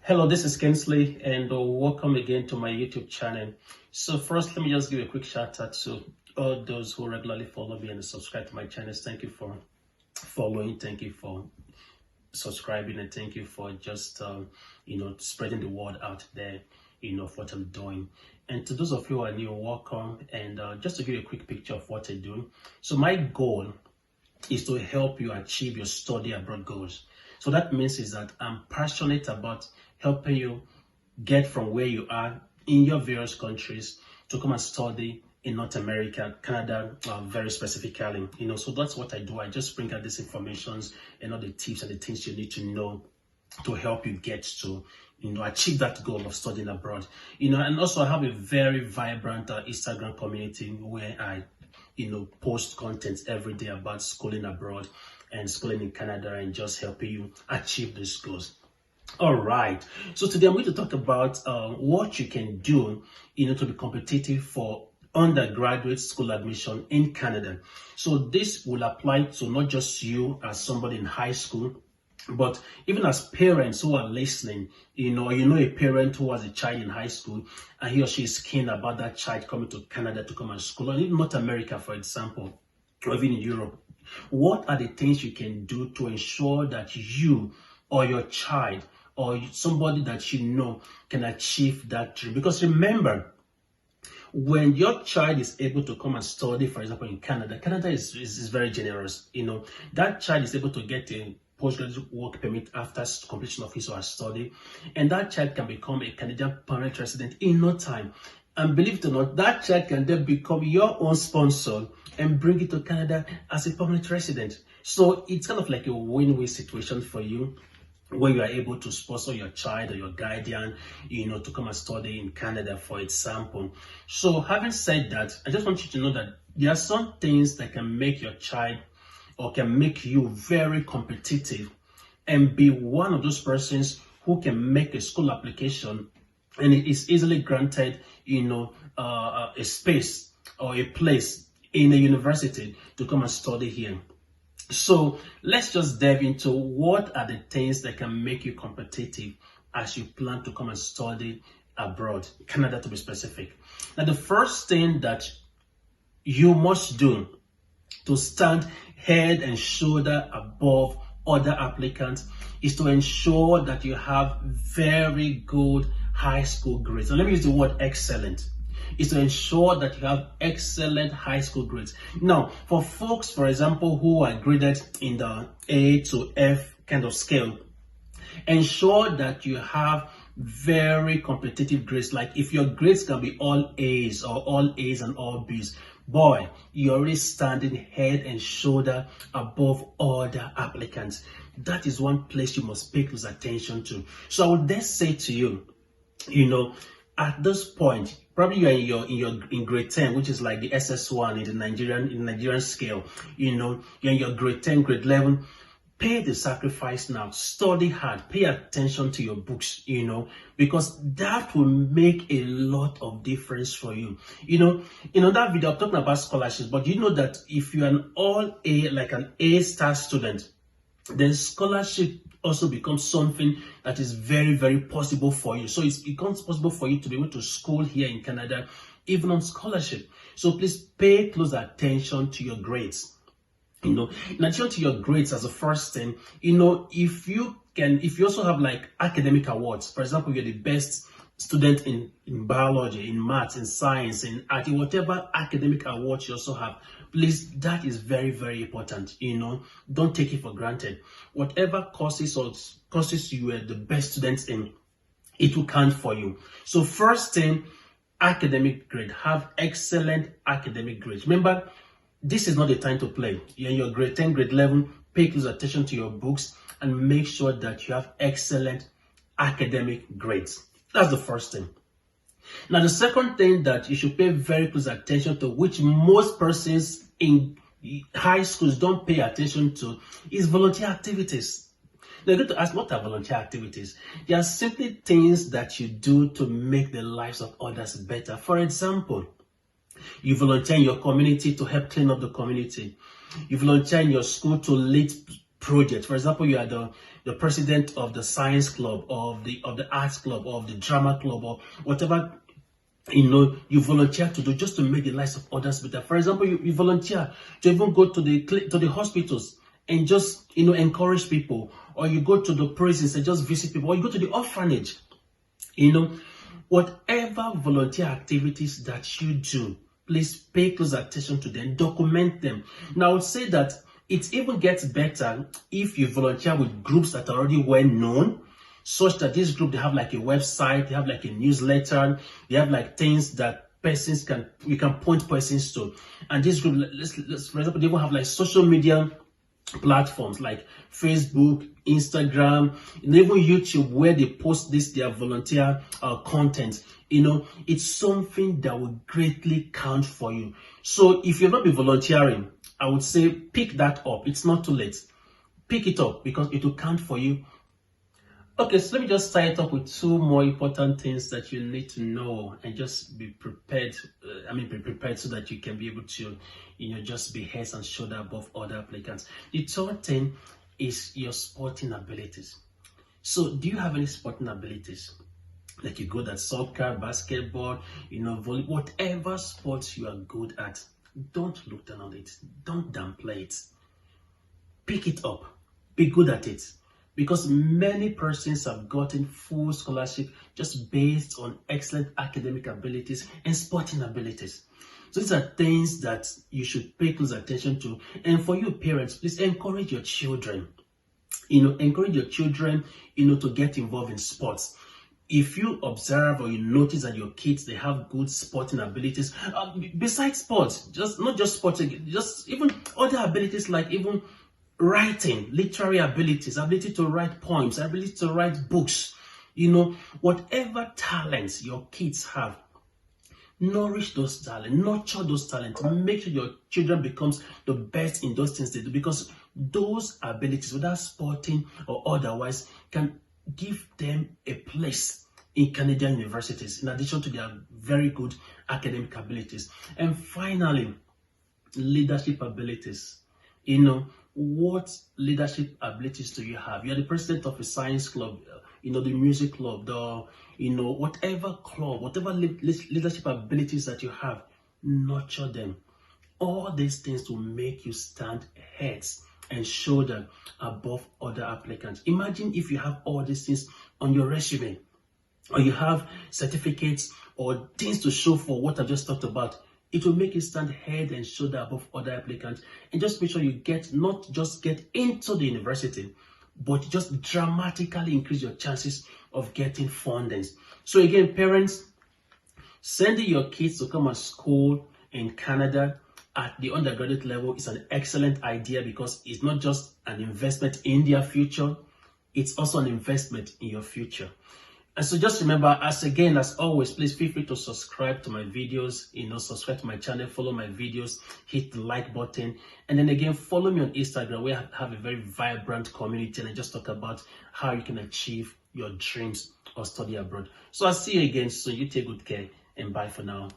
Hello, this is Kinsley, and welcome again to my YouTube channel. So first, let me just give a quick shout out to all those who regularly follow me and subscribe to my channels. Thank you for following, thank you for subscribing, and thank you for just spreading the word out there, of what I'm doing. And to those of you who are new, welcome. And just to give you a quick picture of what I do. So my goal is to help you achieve your study abroad goals. So that means is that I'm passionate about helping you get from where you are in your various countries to come and study in North America, Canada, very specifically. So that's what I do. I just bring out these informations and all the tips and the things you need to know to help you get to achieve that goal of studying abroad. And also I have a very vibrant Instagram community where I post content every day about schooling abroad and schooling in Canada and just helping you achieve these goals. All right, so today I'm going to talk about what you can do to be competitive for undergraduate school admission in Canada. So this will apply to not just you as somebody in high school, but even as parents who are listening, a parent who has a child in high school and he or she is keen about that child coming to Canada to come and school, or in North America, for example, or even in Europe. What are the things you can do to ensure that you or your child or somebody that you know can achieve that dream? Because remember, when your child is able to come and study, for example, in Canada, Canada is very generous. That child is able to get a postgraduate work permit after completion of his or her study, and that child can become a Canadian permanent resident in no time. And believe it or not, that child can then become your own sponsor and bring it to Canada as a permanent resident. So it's kind of like a win-win situation for you, where you are able to sponsor your child or your guardian, to come and study in Canada, for example. So having said that, I just want you to know that there are some things that can make your child or can make you very competitive and be one of those persons who can make a school application and it is easily granted, a space or a place in a university to come and study here. So let's just dive into what are the things that can make you competitive as you plan to come and study abroad, Canada to be specific. Now, the first thing that you must do to stand head and shoulder above other applicants is to ensure that you have very good high school grades. So let me use the word excellent. Is to ensure that you have excellent high school grades. Now, for folks, for example, who are graded in the A to F kind of scale, ensure that you have very competitive grades. Like if your grades can be all A's or all A's and all B's, boy, you're already standing head and shoulder above other applicants. That is one place you must pay close attention to. So I would dare say to you, at this point, probably you're in grade 10, which is like the SS1 in the Nigerian scale. You're in your grade 10, grade 11. Pay the sacrifice now. Study hard. Pay attention to your books, because that will make a lot of difference for you. That video I'm talking about scholarships, but you know that if you're an all A, like an A-star student, then scholarship also becomes something that is very, very possible for you. So it becomes possible for you to be able to school here in Canada, even on scholarship. So please pay close attention to your grades. In addition to your grades as a first thing, if you also have like academic awards, for example, you're the best student in biology, in maths, in science, in art, in whatever academic awards you also have, please, that is very, very important. Don't take it for granted. Whatever courses you were the best students in, it will count for you. So first thing, academic grade. Have excellent academic grades. Remember, this is not the time to play. You're in your grade 10, grade 11, pay close attention to your books and make sure that you have excellent academic grades. That's the first thing. Now, the second thing that you should pay very close attention to, which most persons in high schools don't pay attention to, is volunteer activities. They're going to ask, what are volunteer activities? They are simply things that you do to make the lives of others better. For example, you volunteer in your community to help clean up the community. You volunteer in your school to lead project. For example, you are the president of the science club, or of the arts club, or of the drama club, or whatever you volunteer to do, just to make the lives of others better. For example, you volunteer to even go to the hospitals and just encourage people, or you go to the prisons and just visit people, or you go to the orphanage. Whatever volunteer activities that you do, please pay close attention to them, document them. Now, I would say that it even gets better if you volunteer with groups that are already well known, such that this group, they have like a website, they have like a newsletter, they have like things that you can point persons to. And this group, let's for example, they will have like social media platforms like Facebook, Instagram, and even YouTube, where they post their volunteer content. It's something that will greatly count for you. So if you've not been volunteering, I would say pick that up. It's not too late. Pick it up, because it will count for you. Okay, so let me just tie it up with two more important things that you need to know, and just be prepared. Be prepared so that you can be able to, just be heads and shoulders above other applicants. The third thing is your sporting abilities. So, do you have any sporting abilities? Like you're good at soccer, basketball, volleyball, whatever sports you are good at, don't look down on it. Don't downplay it. Pick it up. Be good at it. Because many persons have gotten full scholarship just based on excellent academic abilities and sporting abilities. So these are things that you should pay close attention to. And for you parents, please encourage your children. Encourage your children, to get involved in sports. If you observe or you notice that your kids, they have good sporting abilities, besides sports, not just sports, just even other abilities, like even writing, literary abilities, ability to write poems, ability to write books, whatever talents your kids have, nourish those talents, nurture those talents, make sure your children becomes the best in those things they do, because those abilities, whether sporting or otherwise, can give them a place in Canadian universities, in addition to their very good academic abilities. And finally, leadership abilities. What leadership abilities do you have? You're the president of a science club, the music club, whatever club, whatever leadership abilities that you have, nurture them. All these things will make you stand heads and shoulders above other applicants. Imagine if you have all these things on your resume, or you have certificates or things to show for what I just talked about. It will make you stand head and shoulder above other applicants, and just make sure you not just get into the university, but just dramatically increase your chances of getting funding. So again, parents, sending your kids to come to school in Canada at the undergraduate level is an excellent idea, because it's not just an investment in their future, it's also an investment in your future. And so just remember, as always, please feel free to subscribe to my videos, subscribe to my channel, follow my videos, hit the like button. And then again, follow me on Instagram, where I have a very vibrant community, and I just talk about how you can achieve your dreams of study abroad. So I'll see you again soon. You take good care, and bye for now.